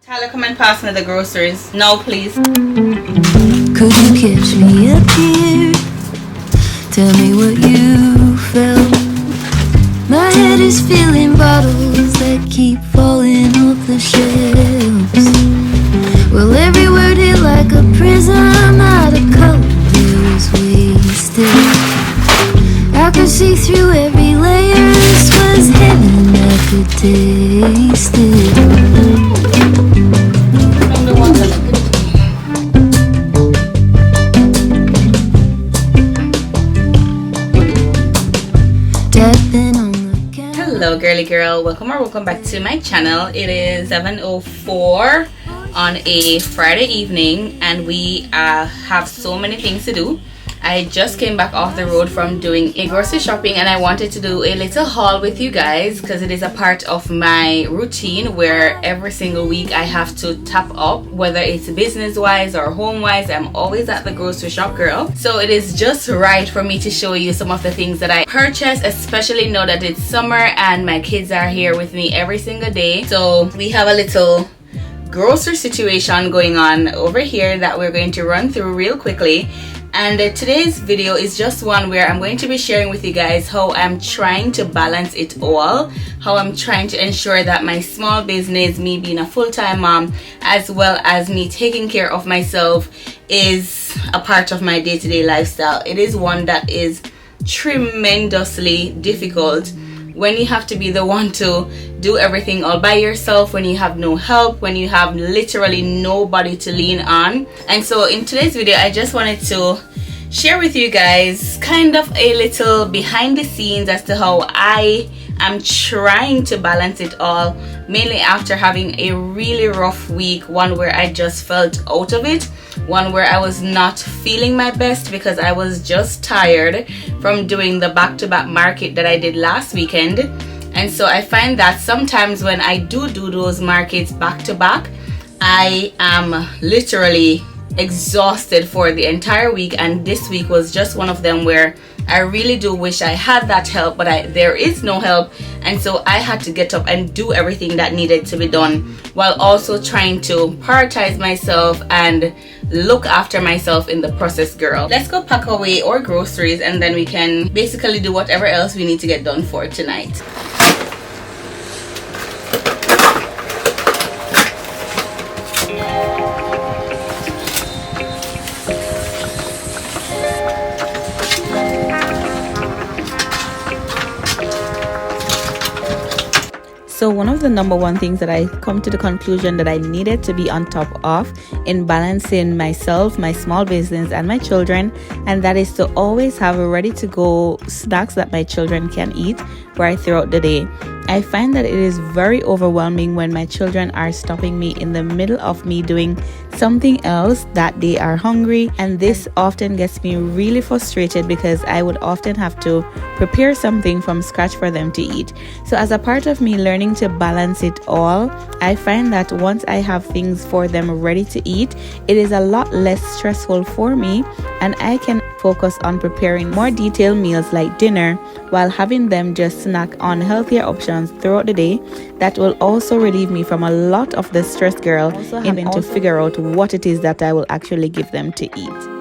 Tyler, come and pass me the groceries. No, please. Could you catch me up here? Tell me what you felt. My head is filling bottles that keep falling off the shelves. Well, every word hit like a prism out of color was wasted. I could see through every layer. This was heaven, I could taste it. Hello girly girl, welcome back to my channel. It is 7:04 on a Friday evening and we have so many things to do. I just came back off the road from doing a grocery shopping and I wanted to do a little haul with you guys because it is a part of my routine where every single week I have to top up, whether it's business wise or home wise. I'm always at the grocery shop, girl. So it is just right for me to show you some of the things that I purchased, especially now that it's summer and my kids are here with me every single day. So we have a little grocery situation going on over here that we're going to run through real quickly. And today's video is just one where I'm going to be sharing with you guys how I'm trying to balance it all, how I'm trying to ensure that my small business, me being a full-time mom, as well as me taking care of myself, is a part of my day-to-day lifestyle. It is one that is tremendously difficult when you have to be the one to do everything all by yourself, when you have no help, when you have literally nobody to lean on. And so in today's video I just wanted to share with you guys kind of a little behind the scenes as to how I am trying to balance it all, mainly after having a really rough week, one where I just felt out of it, one where I was not feeling my best because I was just tired from doing the back-to-back market that I did last weekend. And so I find that sometimes when I do those markets back-to-back, I am literally exhausted for the entire week, and this week was just one of them where I really do wish I had that help, but there is no help, and so I had to get up and do everything that needed to be done while also trying to prioritize myself and look after myself in the process, girl. Let's go pack away our groceries and then we can basically do whatever else we need to get done for tonight. So one of the number one things that I come to the conclusion that I needed to be on top of in balancing myself, my small business, and my children, and that is to always have ready to go snacks that my children can eat right throughout the day. I find that it is very overwhelming when my children are stopping me in the middle of me doing something else that they are hungry, and this often gets me really frustrated because I would often have to prepare something from scratch for them to eat. So as a part of me learning to balance it all, I find that once I have things for them ready to eat, it is a lot less stressful for me and I can focus on preparing more detailed meals like dinner while having them just snack on healthier options throughout the day. That will also relieve me from a lot of the stress, girl, also having to figure out what it is that I will actually give them to eat.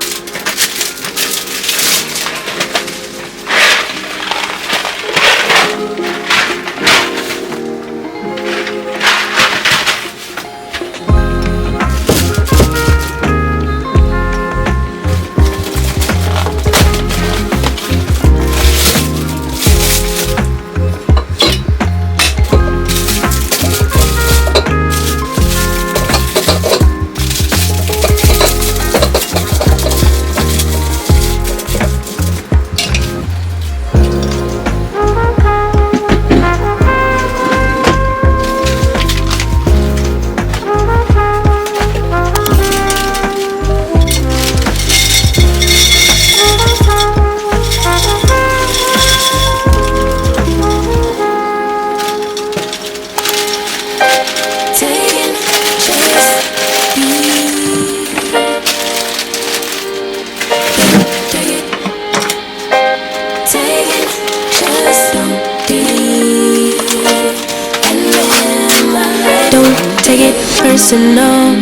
delusional,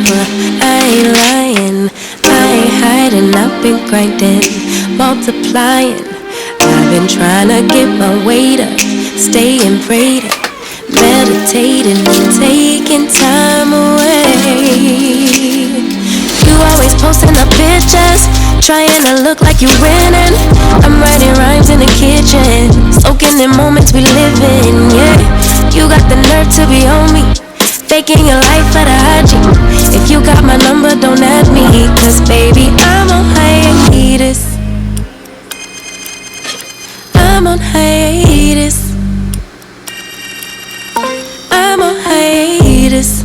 I ain't lying, I ain't hiding. I've been grinding, multiplying. I've been trying to get my weight up, staying prayed up, meditating, taking time away. You always posting up pictures, trying to look like you winning. I'm writing rhymes in the kitchen, soaking in moments we live in. Yeah, you got the nerve to be on me, faking your life for the IG. If you got my number, don't add me, cause baby, I'm on hiatus. I'm on hiatus. I'm on hiatus.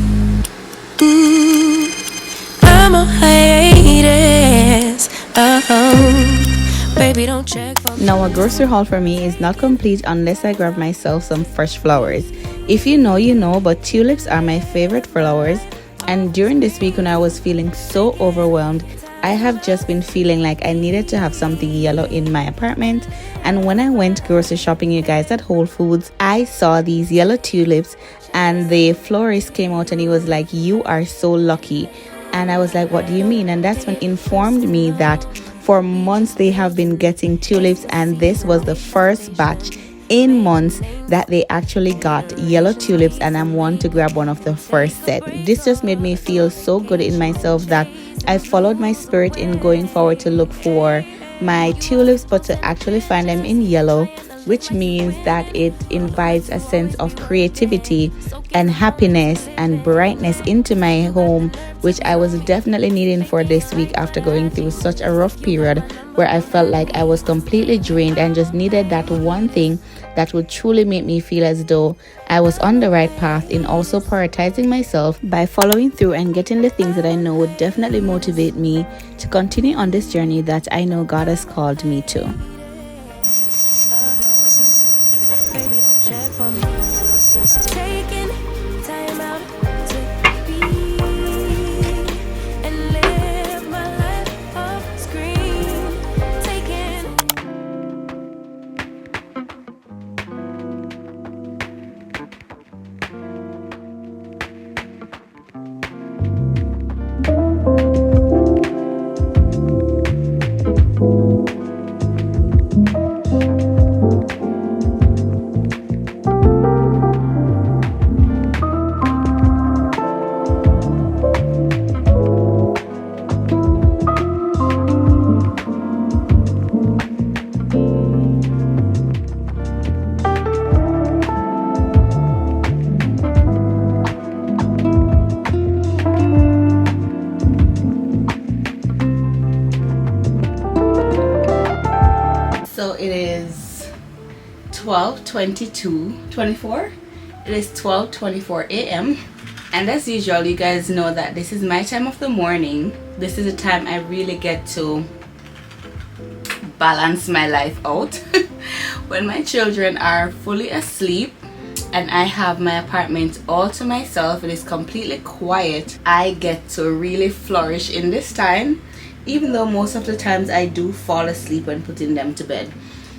I'm on hiatus. Oh, baby, don't check for me. Now, a grocery haul for me is not complete unless I grab myself some fresh flowers. If you know, you know, but tulips are my favorite flowers. And during this week when I was feeling so overwhelmed, I have just been feeling like I needed to have something yellow in my apartment. And when I went grocery shopping, you guys, at Whole Foods, I saw these yellow tulips, and the florist came out and he was like, "You are so lucky." And I was like, "What do you mean?" And that's when he informed me that for months they have been getting tulips, and this was the first batch in months that they actually got yellow tulips, and I'm one to grab one of the first set. This just made me feel so good in myself that I followed my spirit in going forward to look for my tulips, but to actually find them in yellow, which means that it invites a sense of creativity and happiness and brightness into my home, which I was definitely needing for this week after going through such a rough period where I felt like I was completely drained and just needed that one thing that would truly make me feel as though I was on the right path in also prioritizing myself by following through and getting the things that I know would definitely motivate me to continue on this journey that I know God has called me to. Taking time out to be and live my life off screen. Taking So it is 12:24. It is 12:24 a.m. and as usual, you guys know that this is my time of the morning. This is the time I really get to balance my life out. When my children are fully asleep and I have my apartment all to myself, it is completely quiet, I get to really flourish in this time, even though most of the times I do fall asleep when putting them to bed.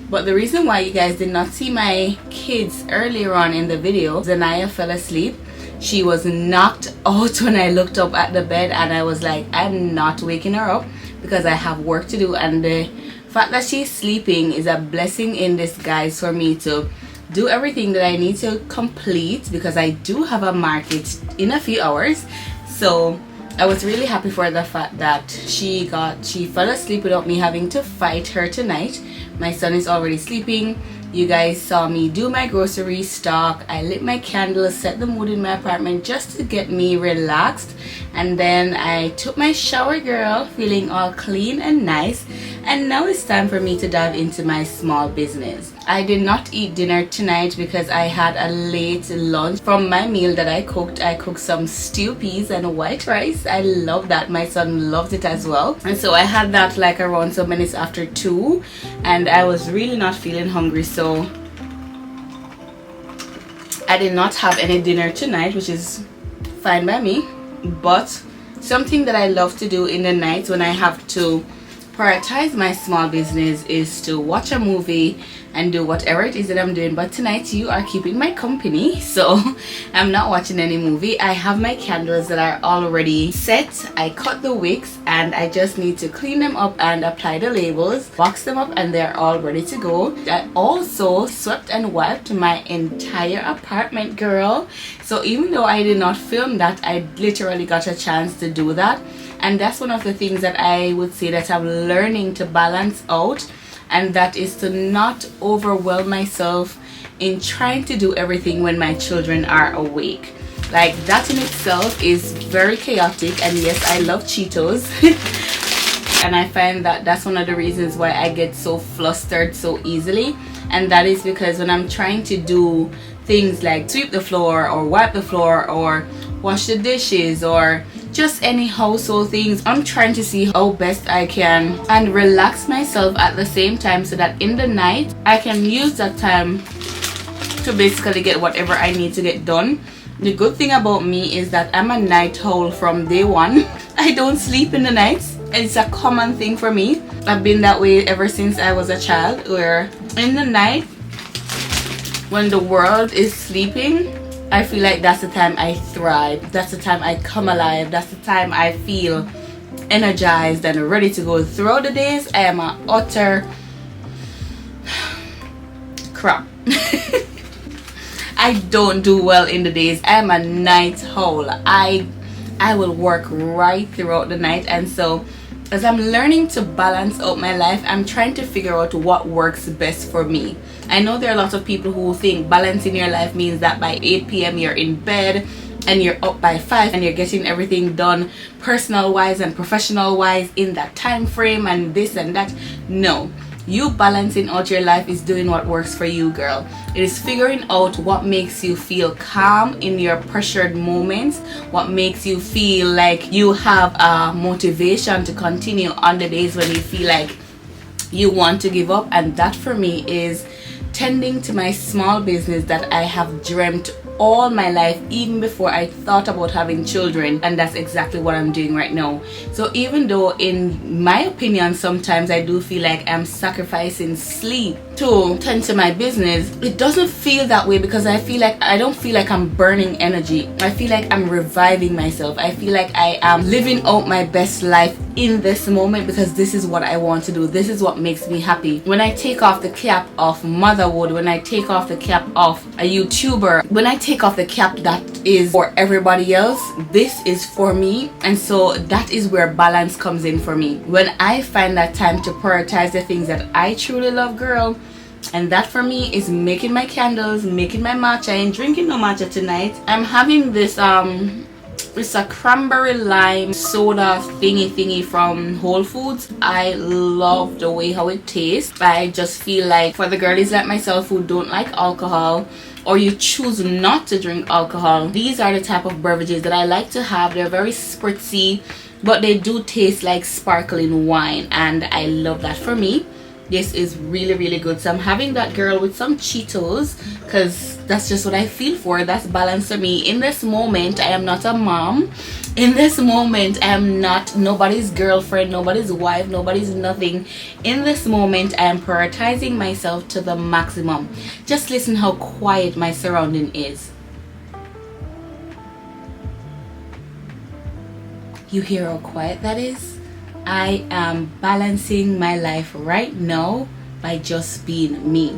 But the reason why you guys did not see my kids earlier on in the video, Zanaya fell asleep. She was knocked out when I looked up at the bed, and I was like, I'm not waking her up because I have work to do. And the fact that she's sleeping is a blessing in disguise for me to do everything that I need to complete, because I do have a market in a few hours. So I was really happy for the fact that she fell asleep without me having to fight her tonight. My son is already sleeping. You guys saw me do my grocery stock. I lit my candles, set the mood in my apartment just to get me relaxed, and then I took my shower, girl, feeling all clean and nice. And now it's time for me to dive into my small business. I did not eat dinner tonight because I had a late lunch from my meal that I cooked. I cooked some stew peas and white rice. I love that. My son loved it as well. And so I had that like around some minutes after 2, and I was really not feeling hungry, so I did not have any dinner tonight, which is fine by me. But something that I love to do in the night when I have to prioritize my small business is to watch a movie and do whatever it is that I'm doing. But tonight you are keeping my company, so I'm not watching any movie. I have my candles that are already set. I cut the wicks and I just need to clean them up and apply the labels, box them up, and they're all ready to go. I also swept and wiped my entire apartment, girl. So even though I did not film that, I literally got a chance to do that. And that's one of the things that I would say that I'm learning to balance out, and that is to not overwhelm myself in trying to do everything when my children are awake. Like, that in itself is very chaotic. And yes, I love Cheetos and I find that that's one of the reasons why I get so flustered so easily. And that is because when I'm trying to do things like sweep the floor or wipe the floor or wash the dishes or just any household things, I'm trying to see how best I can and relax myself at the same time, so that in the night I can use that time to basically get whatever I need to get done. The good thing about me is that I'm a night owl from day one. I don't sleep in the nights. It's a common thing for me. I've been that way ever since I was a child, where in the night when the world is sleeping, I feel like that's the time I thrive. That's the time I come alive. That's the time I feel energized and ready to go. Throughout the days, I am an utter crap. I don't do well in the days. I am a night owl. I will work right throughout the night. And so as I'm learning to balance out my life, I'm trying to figure out what works best for me. I know there are a lot of people who think balancing your life means that by 8 p.m. you're in bed and you're up by 5 and you're getting everything done personal wise and professional wise in that time frame and this and that. No. You balancing out your life is doing what works for you, girl. It is figuring out what makes you feel calm in your pressured moments, what makes you feel like you have a motivation to continue on the days when you feel like you want to give up. And that for me is tending to my small business that I have dreamt all my life, even before I thought about having children. And that's exactly what I'm doing right now. So even though in my opinion sometimes I do feel like I'm sacrificing sleep to tend to my business, it doesn't feel that way, because I don't feel like I'm burning energy. I feel like I'm reviving myself. I feel like I am living out my best life in this moment, because this is what I want to do. This is what makes me happy. When I take off the cap of motherhood, when I take off the cap of a YouTuber, when I take off the cap that is for everybody else, this is for me. And so that is where balance comes in for me. When I find that time to prioritize the things that I truly love, girl, and that for me is making my candles, making my matcha. I ain't drinking no matcha tonight. I'm having this it's a cranberry lime soda thingy from Whole Foods. I love the way how it tastes. I just feel like for the girlies like myself who don't like alcohol, or you choose not to drink alcohol, these are the type of beverages that I like to have. They're very spritzy, but they do taste like sparkling wine, and I love that. For me, this is really, really good. So I'm having that, girl, with some Cheetos, because that's just what I feel for. That's balance for me. In this moment, I am not a mom. In this moment, I am not nobody's girlfriend, nobody's wife, nobody's nothing. In this moment, I am prioritizing myself to the maximum. Just listen how quiet my surrounding is. You hear how quiet that is? I am balancing my life right now by just being me.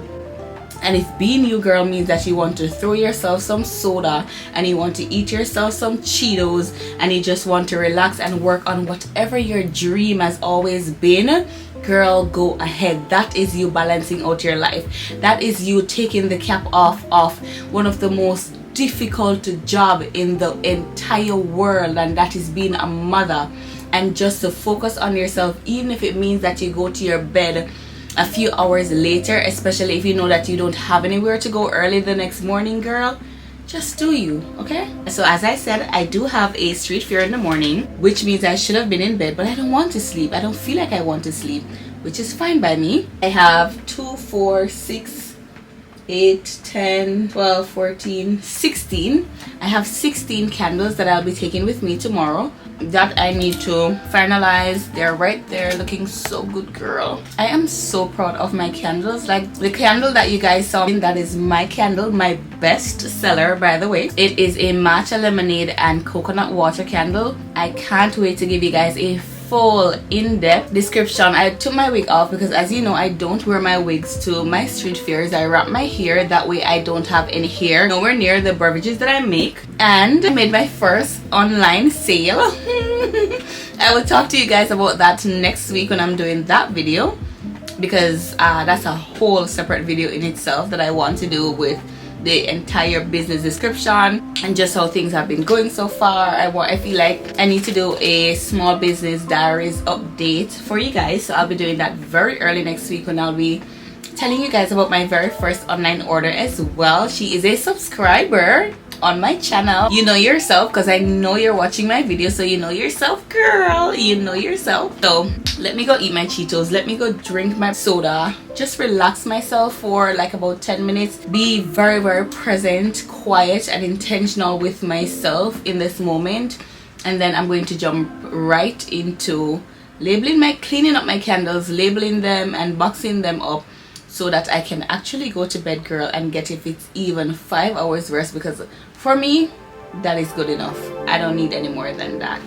And if being you, girl, means that you want to throw yourself some soda and you want to eat yourself some Cheetos and you just want to relax and work on whatever your dream has always been, girl, go ahead. That is you balancing out your life. That is you taking the cap off of one of the most difficult job in the entire world, and that is being a mother. And just to focus on yourself, even if it means that you go to your bed a few hours later, especially if you know that you don't have anywhere to go early the next morning, girl, just do you, okay? So as I said, I do have a street fair in the morning, which means I should have been in bed, but I don't want to sleep. I don't feel like I want to sleep, which is fine by me. I have 2, 4, 6, 8, 10, 12, 14, 16. I have 16 candles that I'll be taking with me tomorrow that I need to finalize. They're right there looking so good, girl. I am so proud of my candles. Like the candle that you guys saw, that is my candle, my best seller, by the way. It is a matcha lemonade and coconut water candle. I can't wait to give you guys a full in-depth description. I took my wig off because, as you know, I don't wear my wigs to my street fairs. I wrap my hair, that way I don't have any hair nowhere near the beverages that I make. And I made my first online sale. I will talk to you guys about that next week when I'm doing that video, because that's a whole separate video in itself that I want to do with the entire business description and just how things have been going so far. I feel like I need to do a small business diaries update for you guys, so I'll be doing that very early next week when I'll be telling you guys about my very first online order as well. She is a subscriber on my channel. You know yourself, because I know you're watching my video, so you know yourself, girl. You know yourself. So let me go eat my Cheetos, let me go drink my soda, just relax myself for like about 10 minutes, be very, very present, quiet and intentional with myself in this moment. And then I'm going to jump right into cleaning up my candles, labeling them and boxing them up, so that I can actually go to bed, girl, and get, if it's even 5 hours rest, because for me that is good enough. I don't need any more than that.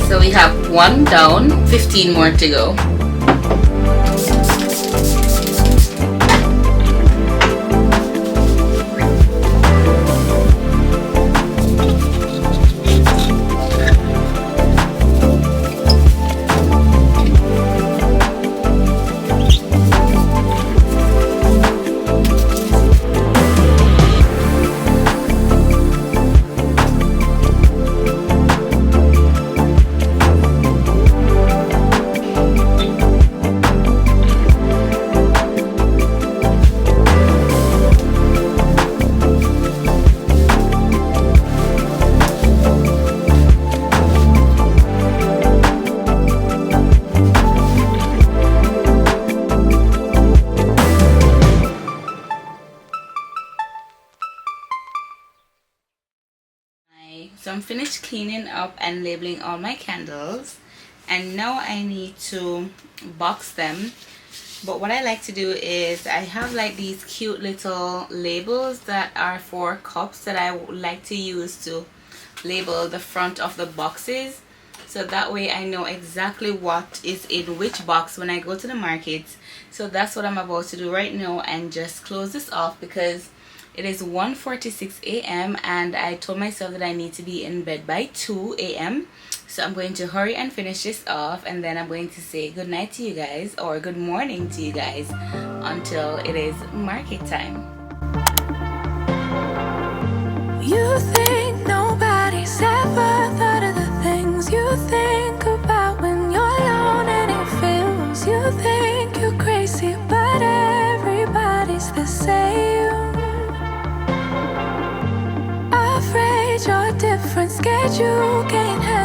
So we have 1 down, 15 more to go. So I'm finished cleaning up and labeling all my candles, and now I need to box them. But what I like to do is I have like these cute little labels that are for cups that I like to use to label the front of the boxes, so that way I know exactly what is in which box when I go to the market. So that's what I'm about to do right now, and just close this off because it is 1:46 a.m. and I told myself that I need to be in bed by 2 a.m. So I'm going to hurry and finish this off, and then I'm going to say good night to you guys, or good morning to you guys, until it is market time. You think nobody's ever thought of the things you think about when you're alone and it feels. You think you're crazy, but everybody's the same. Afraid you're different, scared you can't help